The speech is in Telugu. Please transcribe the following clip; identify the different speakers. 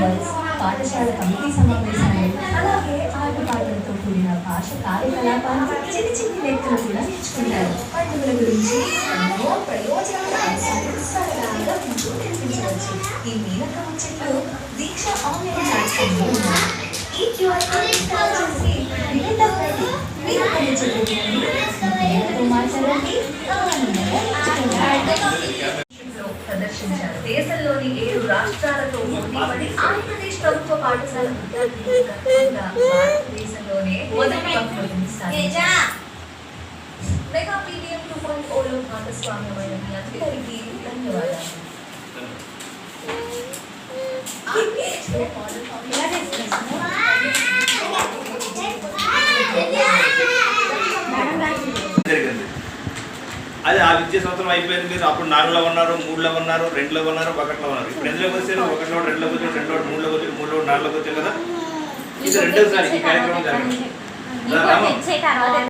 Speaker 1: ఫెస్టివల్స్, పాఠశాల కమిటీ సమావేశాలు, అలాగే ఆటపాటలతో కూడిన భాష కార్యకలాపాలు, చిన్న చిన్న లెక్కలు కూడా నేర్చుకుంటారు. పండుగల గురించి ఎన్నో ప్రయోజనాల అంశాలు సరదాగా వింటూ నేర్పించవచ్చు. ఈ మీనక ముచ్చట్లు దీక్ష ఆన్లైన్ ప్లాట్ఫామ్లో ఉన్నాయి. ఈ క్యూఆర్ కోడ్ ఇన్స్టాల్ చేసి వినండి. మీరు మాట్లాడండి, ప్రదర్శించారు. దేశంలోని 7 రాష్ట్రాలతో పోటీపడి ఆంధ్రప్రదేశ్ ప్రభుత్వ పాఠశాల భారతదేశంలోనే మొదటి మెగా పీడిఎం 2.0లో భాగస్వామ్యమైన మీ అందరికీ ధన్యవాదాలు.
Speaker 2: అదే ఆ విద్యా సంవత్సరం అయిపోయింది. మీరు అప్పుడు 4లో ఉన్నారు, 3లో ఉన్నారు, 2లో ఉన్నారు, 1లో ఉన్నారు. ఇప్పుడు ఎందులోకి వచ్చారు? 1లో, 2లోకి వచ్చారు, 2లో, 3లోకి వచ్చారు, 3లో, 4లోకి వచ్చారు కదా. ఇది రెండోసారి ఈ కార్యక్రమం జరగదు.